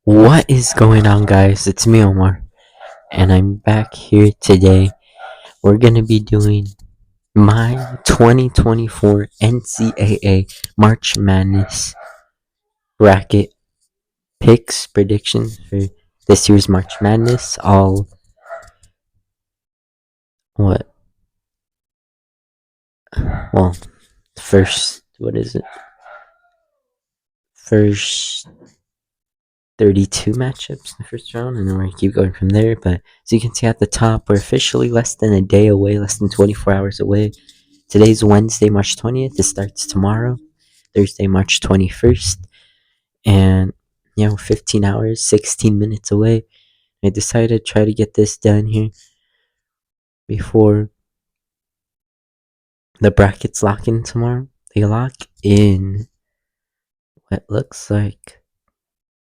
What is going on, guys? It's me, Omar, and I'm back here today. We're gonna be doing my 2024 NCAA March Madness bracket picks predictions for this year's March Madness. All what? Well, first, what is it? First 32 matchups in the first round, and then we're gonna keep going from there. But as you can see at the top, we're officially less than a day away, less than 24 hours away. Today's Wednesday, March 20th. It starts tomorrow, Thursday, March 21st. And, 15 hours, 16 minutes away. I decided to try to get this done here before the brackets lock in tomorrow. They lock in what looks like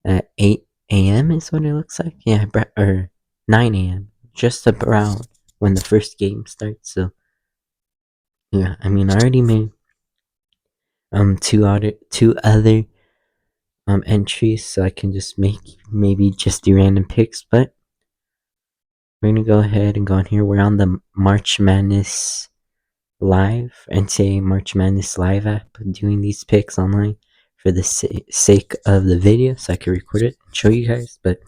at 8 a.m. is what it looks like. Yeah, or 9 a.m. Just around when the first game starts. So, yeah, I mean, I already made two other entries, so I can just make maybe just do random picks. But we're gonna go ahead and go on here. We're on the March Madness Live, NCAA March Madness Live app, doing these picks online for the sake of the video, so I can record it and show you guys. But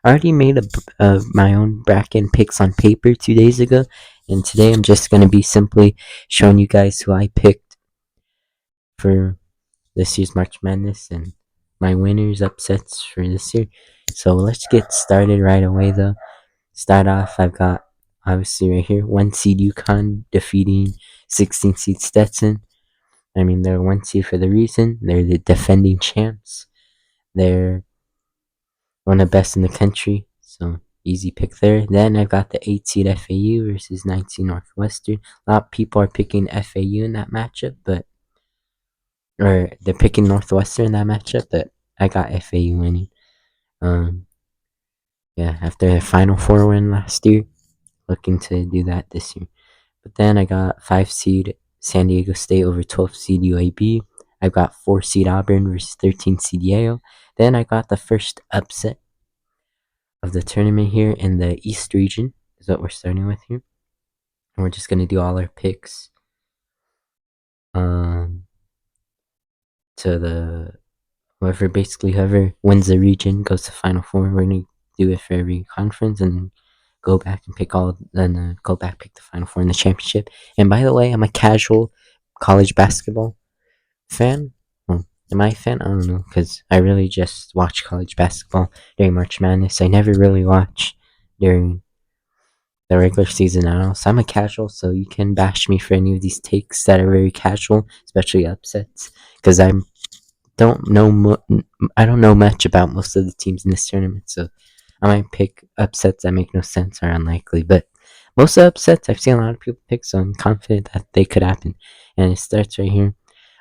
I already made my own bracket and picks on paper 2 days ago, and today I'm just gonna be simply showing you guys who I picked for this year's March Madness and my winners upsets for this year. So let's get started right away though. Start off, I've got obviously right here 1 seed UConn defeating 16 seed Stetson. I mean, they're 1 seed for the reason they're the defending champs. They're one of the best in the country, so easy pick there. Then I've got the 8 seed FAU versus 19 Northwestern. A lot of people are picking FAU in that matchup, or they're picking Northwestern in that matchup, but I got FAU winning. Yeah, after the Final Four win last year, looking to do that this year. But then I got 5 seed San Diego State over 12 seed UAB. I've got 4 seed Auburn versus 13 seed Yale. Then I got the first upset of the tournament here in the East region, is what we're starting with here. And we're just going to do all our picks to the whoever wins the region goes to Final Four. We're going to do it for every conference and go back and pick pick the Final Four in the championship. And by the way, I'm a casual college basketball fan. Well, am I a fan? I don't know, because I really just watch college basketball during March Madness. I never really watch during the regular season at all. So I'm a casual, so you can bash me for any of these takes that are very casual, especially upsets, because I don't know much about most of the teams in this tournament, so I might pick upsets that make no sense or unlikely. But most of the upsets I've seen a lot of people pick, so I'm confident that they could happen. And it starts right here.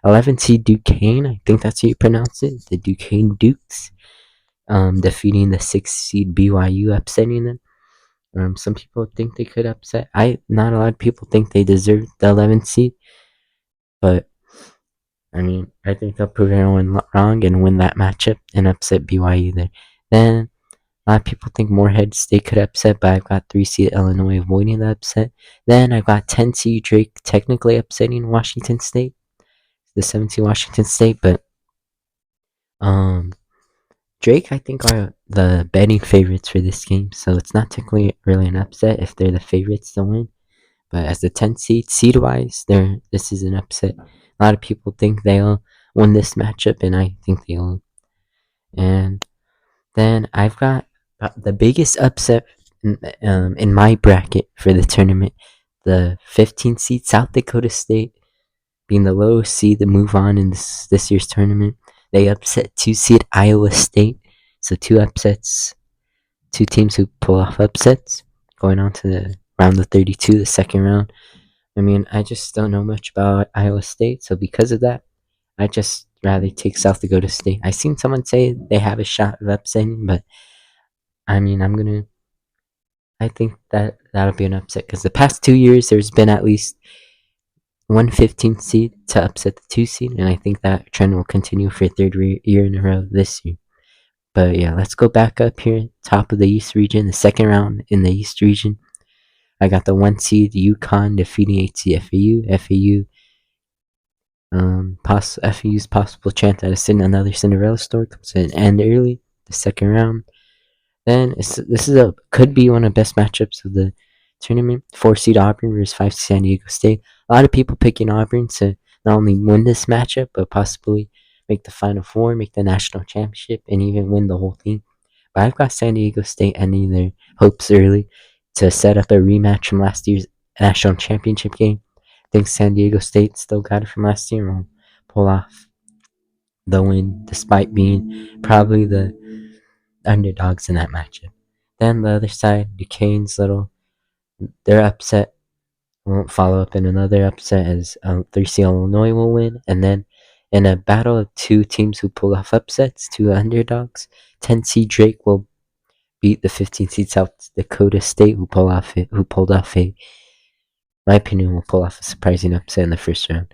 11 seed Duquesne, I think that's how you pronounce it. The Duquesne Dukes, defeating the 6 seed BYU, upsetting them. Some people think they could upset. Not a lot of people think they deserve the 11th seed, but I mean, I think they'll prove everyone wrong and win that matchup and upset BYU there. Then a lot of people think Morehead State could upset, but I've got 3 seed Illinois avoiding the upset. Then I've got 10 seed Drake technically upsetting Washington State, the 7 seed Washington State, but Drake I think are the betting favorites for this game, so it's not technically really an upset if they're the favorites to win. But as the 10 seed wise, this is an upset. A lot of people think they'll win this matchup, and I think they'll. And then I've got the biggest upset in my bracket for the tournament. The 15 seed South Dakota State being the lowest seed to move on in this year's tournament. They upset 2 seed Iowa State. So two upsets, two teams who pull off upsets going on to the round of 32, the second round. I mean, I just don't know much about Iowa State, so because of that, I just rather take South Dakota State. I seen someone say they have a shot of upsetting, but I mean, I think that'll be an upset because the past 2 years there's been at least one 15th seed to upset the 2 seed, and I think that trend will continue for a third year in a row this year. But yeah, let's go back up here, top of the East region, the second round in the East region. I got the 1 seed UConn defeating 8 seed FAU. FAU's possible chance at another Cinderella story comes to an end early, the second round. Then could be one of the best matchups of the tournament. 4 seed Auburn versus 5 seed San Diego State. A lot of people picking Auburn to not only win this matchup, but possibly make the Final Four, make the national championship, and even win the whole thing. But I've got San Diego State ending their hopes early to set up a rematch from last year's national championship game. I think San Diego State still got it from last year and will pull off the win despite being probably the underdogs in that matchup. Then the other side, Duquesne's their upset won't follow up in another upset as 3C Illinois will win. And then in a battle of two teams who pull off upsets, two underdogs, 10 seed Drake will beat the 15 seed South Dakota State who pulled off my opinion, will pull off a surprising upset in the first round.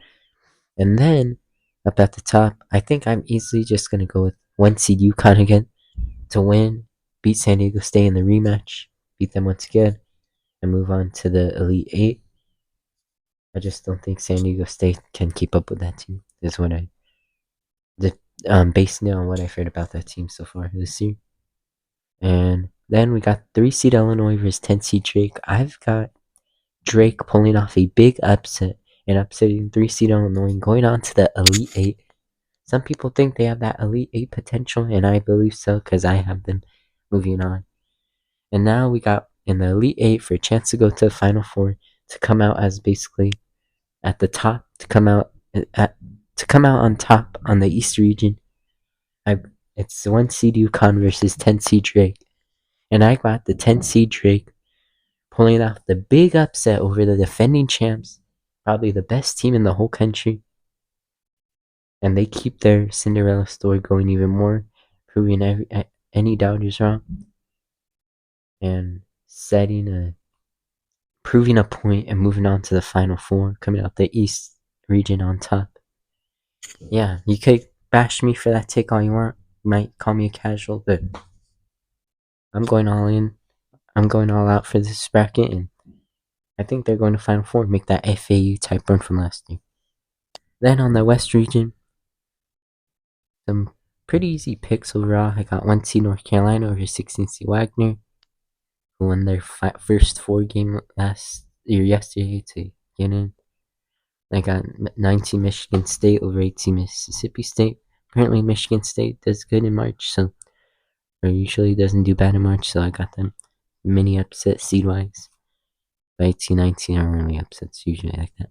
And then up at the top, I think I'm easily just gonna go with 1 seed UConn again to win, beat San Diego State in the rematch, beat them once again, and move on to the Elite Eight. I just don't think San Diego State can keep up with that team. Is what basing it on what I've heard about that team so far this year. And then we got 3 seed Illinois versus 10 seed Drake. I've got Drake pulling off a big upset and upsetting 3 seed Illinois and going on to the Elite Eight. Some people think they have that Elite Eight potential, and I believe so because I have them moving on. And now we got in the Elite Eight for a chance to go to the Final Four, to come out as basically at the top, to come out on top on the East region. It's 1 seed UConn versus 10 seed Drake, and I got the 10 seed Drake pulling off the big upset over the defending champs, probably the best team in the whole country. And they keep their Cinderella story going even more, proving any doubters wrong, and proving a point and moving on to the Final Four, coming out the East region on top. Yeah, you could bash me for that take all you want. You might call me a casual, but I'm going all in. I'm going all out for this bracket, and I think they're going to Final Four, make that FAU type run from last year. Then on the West region, some pretty easy picks overall. I got 1 seed North Carolina over 16 seed Wagner, who won their first 4-game yesterday to get in. I got 19 Michigan State over 18 Mississippi State. Apparently Michigan State does good in March, or usually doesn't do bad in March, so I got them mini upset seed-wise. But 18-19 are really upsets usually like that.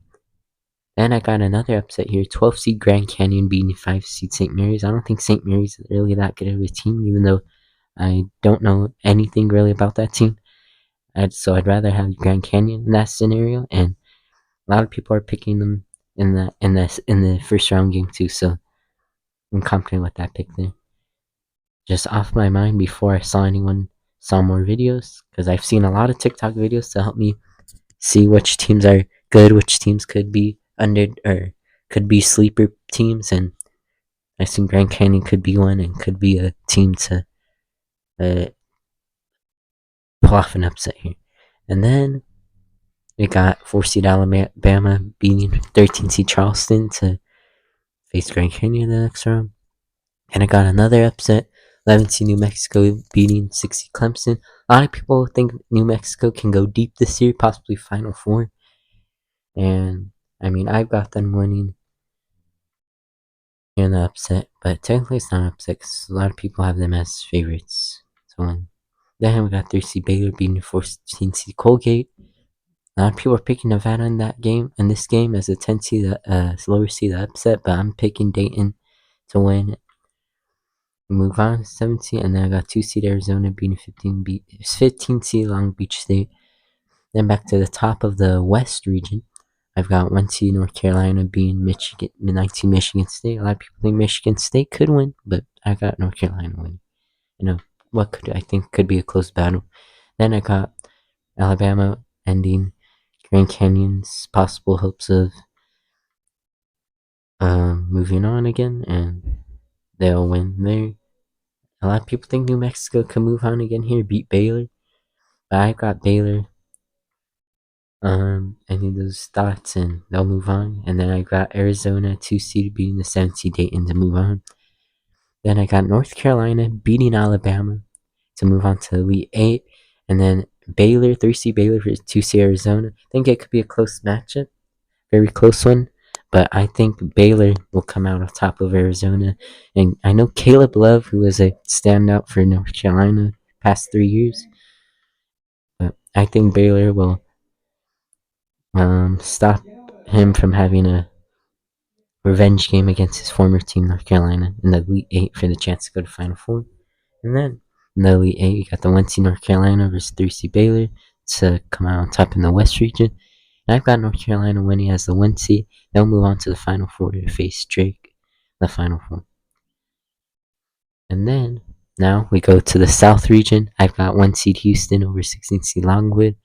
Then I got another upset here, 12 seed Grand Canyon beating 5 seed St. Mary's. I don't think St. Mary's is really that good of a team, even though I don't know anything really about that team. So I'd rather have Grand Canyon in that scenario, and a lot of people are picking them in the first round game too, so I'm confident with that pick there. Just off my mind before I saw more videos, because I've seen a lot of TikTok videos to help me see which teams are good, which teams could be could be sleeper teams, and I think Grand Canyon could be one and could be a team to pull off an upset here. And then we got 4 seed Alabama beating 13 seed Charleston to face Grand Canyon in the next round. And I got another upset, 11 seed New Mexico beating 6 seed Clemson. A lot of people think New Mexico can go deep this year, possibly Final Four. And I mean, I've got them winning in the upset, but technically it's not an upset because a lot of people have them as favorites to win. Then we got 3 seed Baylor beating 14 seed Colgate. A lot of people are picking Nevada in this game as a 10 seed, lower seed upset, but I'm picking Dayton to win. Move on to 17, and then I got 2 seed Arizona beating 15 seed Long Beach State. Then back to the top of the West region, I've got 1 seed North Carolina beating 19 Michigan State. A lot of people think Michigan State could win, but I got North Carolina winning. I think could be a close battle. Then I got Alabama ending Grand Canyon's possible hopes of moving on again, and they'll win there. A lot of people think New Mexico can move on again here, beat Baylor. But I got Baylor. Any of those thoughts, and they'll move on. And then I got Arizona 2 seed beating the 7 seed Dayton to move on. Then I got North Carolina beating Alabama to move on to Elite 8. And then Baylor, 3 seed Baylor for 2 seed Arizona. I think it could be a close matchup, very close one. But I think Baylor will come out on top of Arizona. And I know Caleb Love, who was a standout for North Carolina past 3 years. But I think Baylor will stop him from having a revenge game against his former team, North Carolina, in the Elite 8 for the chance to go to Final Four. And then in the Elite 8, you got the 1 seed North Carolina versus 3 seed Baylor to come out on top in the West region. And I've got North Carolina winning as the 1 seed. They'll move on to the Final Four to face Drake, the Final Four. And then now we go to the South region. I've got 1 seed Houston over 16 seed Longwood.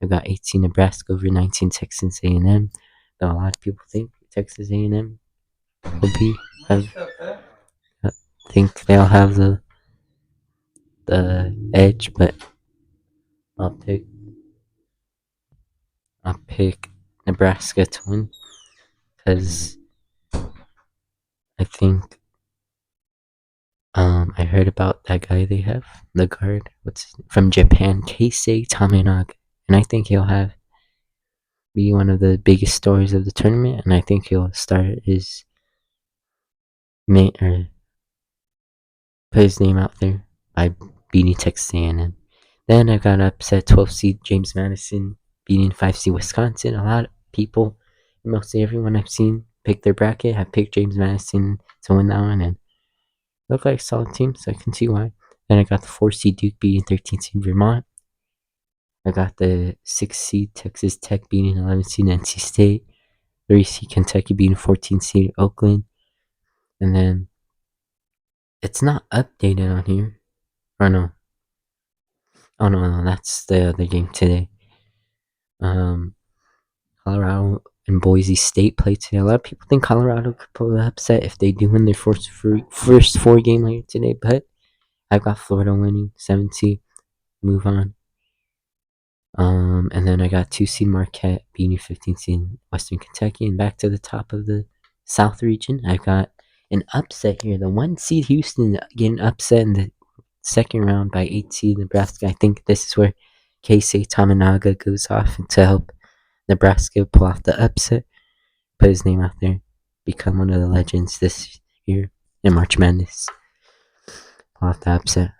I've got 18 Nebraska over 19 Texas A&M. Though a lot of people think Texas A&M will be think they'll have the edge, but I'll pick Nebraska to win because I think I heard about that guy they have, the guard, from Japan, Keisei Tominaga, and I think he'll be one of the biggest stories of the tournament, and I think he'll start his or put his name out there by beating Texas A&M. Then I got upset 12 seed James Madison beating 5 seed Wisconsin. A lot of people, mostly everyone I've seen pick their bracket, have picked James Madison to win that one, and look like a solid team, so I can see why. Then I got the 4 seed Duke beating 13 seed Vermont. I got the 6 seed Texas Tech beating 11 seed NC State. 3 seed Kentucky beating 14 seed Oakland. And then it's not updated on here. Or no. Oh no, that's the other game today. Colorado and Boise State play today. A lot of people think Colorado could pull the upset if they do win their first 4 game later today, but I've got Florida winning 7 seed. Move on. And then I got 2 seed Marquette beating 15 seed Western Kentucky, and back to the top of the South region. I've got an upset here. The 1 seed Houston getting upset in the second round by 8 seed Nebraska. I think this is where Keisei Tominaga goes off to help Nebraska pull off the upset, put his name out there, become one of the legends this year in March Madness. Pull off the upset.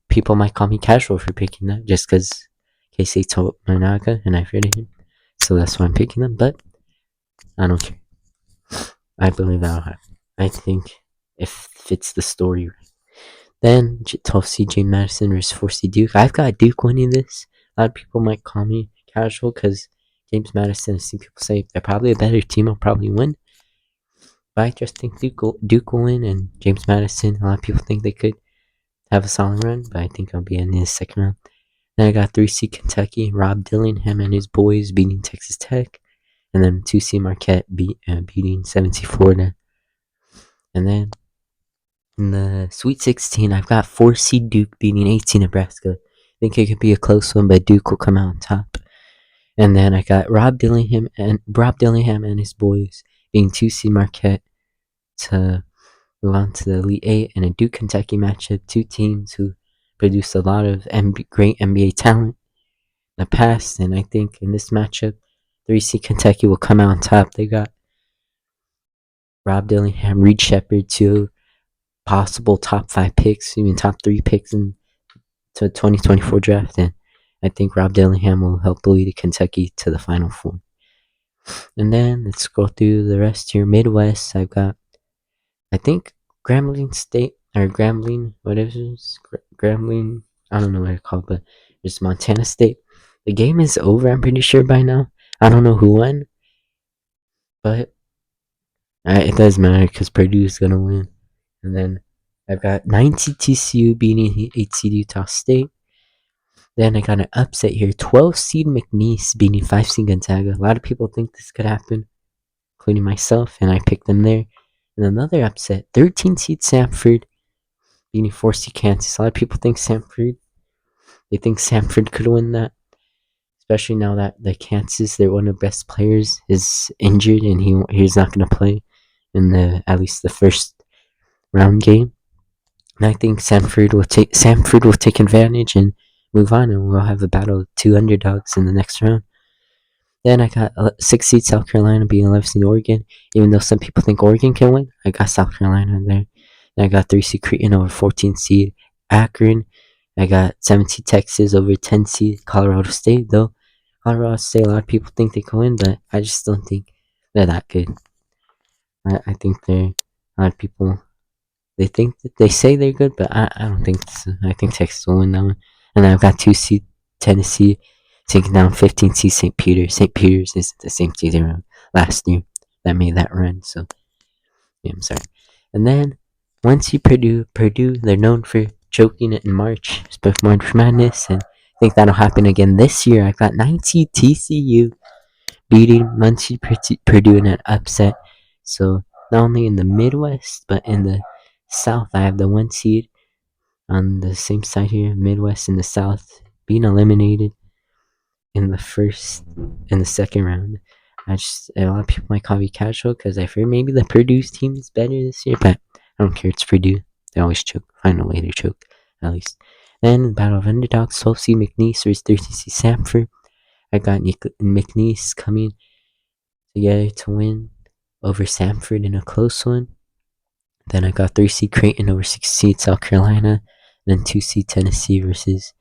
People might call me casual for picking that just because Keisei Tominaga and I've heard of him, so that's why I'm picking them. But I don't care. I believe that'll happen. I think if fits the story right. Then 12 seed James Madison versus 4 seed Duke. I've got Duke winning this. A lot of people might call me casual because James Madison, I've seen people say they're probably a better team, will probably win. But I just think Duke will win, and James Madison, a lot of people think they could have a solid run, but I think I'll be in the second round. Then I got 3 seed Kentucky, Rob Dillingham and his boys beating Texas Tech. And then 2 seed Marquette beating 7 seed Florida. And then in the Sweet 16, I've got 4 seed Duke beating 8 seed Nebraska. I think it could be a close one, but Duke will come out on top. And then I got Rob Dillingham and his boys being 2 seed Marquette to move on to the Elite 8 and a Duke Kentucky matchup. 2 teams who produce a lot of great NBA talent in the past, and I think in this matchup, 3 seed Kentucky will come out on top. They got Rob Dillingham, Reed Sheppard, 2 possible top 5 picks, even top 3 picks in the 2024 draft, and I think Rob Dillingham will help lead Kentucky to the Final Four. And then let's scroll through the rest here. Midwest, I've got, I think, Grambling State, or Grambling, whatever it is, Grambling, I don't know what it's called, but it's Montana State. The game is over, I'm pretty sure by now. I don't know who won, but it doesn't matter because Purdue's going to win. And then I've got 9 seed TCU beating 8 seed Utah State. Then I got an upset here. 12 seed McNeese beating 5 seed Gonzaga. A lot of people think this could happen, including myself, and I picked them there. And another upset. 13 seed Samford beating 4C Kansas. A lot of people think Samford. They think Samford could win that, especially now that the Kansas, they're one of the best players, is injured and he's not going to play in the at least the first round game. And I think Samford will take advantage and move on, and we'll have a battle of two underdogs in the next round. Then I got 6 seed South Carolina beating 11 seed Oregon. Even though some people think Oregon can win, I got South Carolina in there. Then I got 3 seed Creighton over 14 seed Akron. I got 7 seed Texas over 10 seed Colorado State. Though Colorado State, a lot of people think they can win, but I just don't think they're that good. I think a lot of people, they think that they say they're good, but I don't think so. I think Texas will win that one. And then I've got 2 seed Tennessee taking down 15 seed St. Peter's. St. Peter's is the same team they were last year that made that run. So yeah, I'm sorry. And then once you Purdue, they're known for choking it in March, March Madness, and I think that'll happen again this year. I got 9 seed TCU beating Muncie Purdue in an upset. So not only in the Midwest but in the South, I have the 1 seed on the same side here, Midwest and the South, being eliminated in the second round. A lot of people might call me casual because I fear maybe the Purdue team is better this year, but I don't care. It's Purdue. They always choke. Find a way to choke, at least. Then the Battle of Underdogs, 12 seed McNeese versus 13 seed Samford. I got McNeese coming together to win over Samford in a close one. Then I got 3 seed Creighton over 6 seed South Carolina. Then 2 seed Tennessee versus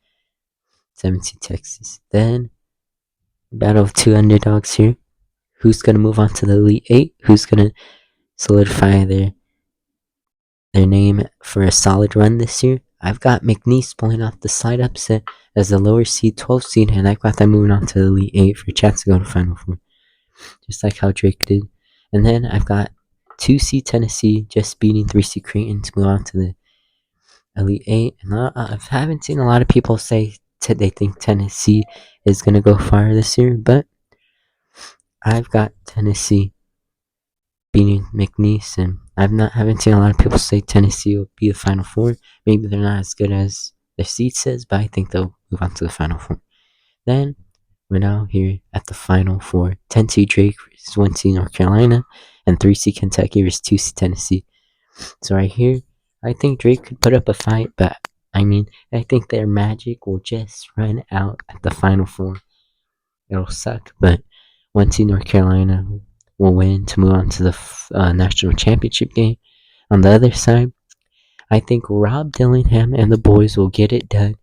7 seed Texas. Then battle of two underdogs here. Who's gonna move on to the Elite Eight? Who's gonna solidify their name for a solid run this year? I've got McNeese pulling off the slight upset as the lower seed, 12 seed, and I've got them moving on to the Elite Eight for a chance to go to Final Four, just like how Drake did. And then I've got 2 seed Tennessee just beating 3 seed Creighton to move on to the Elite Eight. And I haven't seen a lot of people say they think Tennessee is gonna go far this year, but I've got Tennessee beating McNeese, and haven't seen a lot of people say Tennessee will be the Final Four. Maybe they're not as good as their seed says, but I think they'll move on to the Final Four. Then we're now here at the Final Four. 10 seed Drake versus 1 seed North Carolina, and 3 seed Kentucky versus 2 seed Tennessee. So right here, I think Drake could put up a fight, but I think their magic will just run out at the Final Four. It'll suck, but 1 seed North Carolina will win to move on to the national championship game. On the other side, I think Rob Dillingham and the boys will get it done.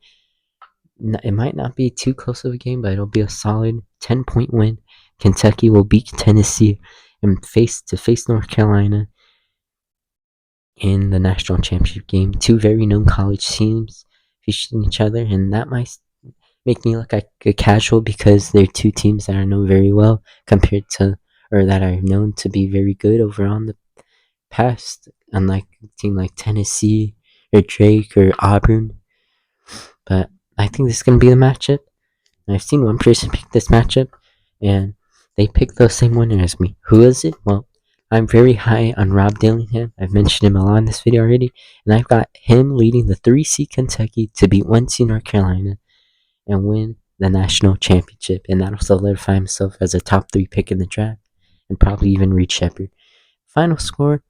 It might not be too close of a game, but it'll be a solid 10-point win. Kentucky will beat Tennessee and face North Carolina in the national championship game. Two very known college teams facing each other, and that might make me look like a casual because they're two teams that I know very well compared to, or that are known to be very good over on the past, unlike a team like Tennessee or Drake or Auburn. But I think this is going to be the matchup. I've seen one person pick this matchup, and they picked the same winner as me. Who is it? Well, I'm very high on Rob Dillingham. I've mentioned him a lot in this video already, and I've got him leading the 3 seed Kentucky to beat 1 seed North Carolina and win the national championship, and that'll solidify himself as a top 3 pick in the draft and probably even reach Shepard. Final score,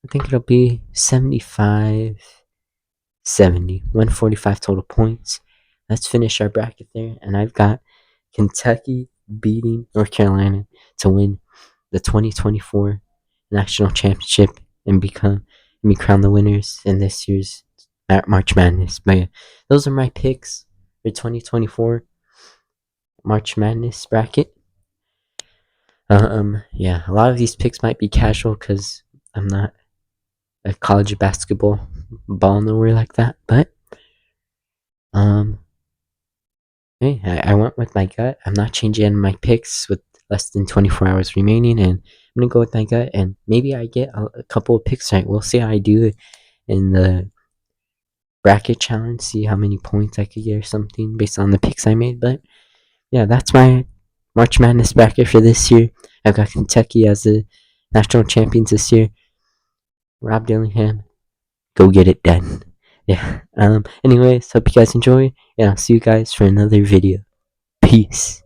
I think it'll be 75-70, 145 total points. Let's finish our bracket there, and I've got Kentucky beating North Carolina to win the 2024 national championship and be crowned the winners in this year's March Madness. But yeah, those are my picks for 2024 March Madness bracket. Yeah, a lot of these picks might be casual because I'm not a college basketball ball nowhere like that, but hey, I went with my gut. I'm not changing my picks with less than 24 hours remaining, and I'm gonna go with my gut, and maybe I get a couple of picks right. We'll see how I do in the bracket challenge, see how many points I could get or something based on the picks I made. But yeah, that's my March Madness bracket for this year. I've got Kentucky as the national champions this year. Rob Dillingham, go get it done. Yeah. Anyways, hope you guys enjoy, and I'll see you guys for another video. Peace.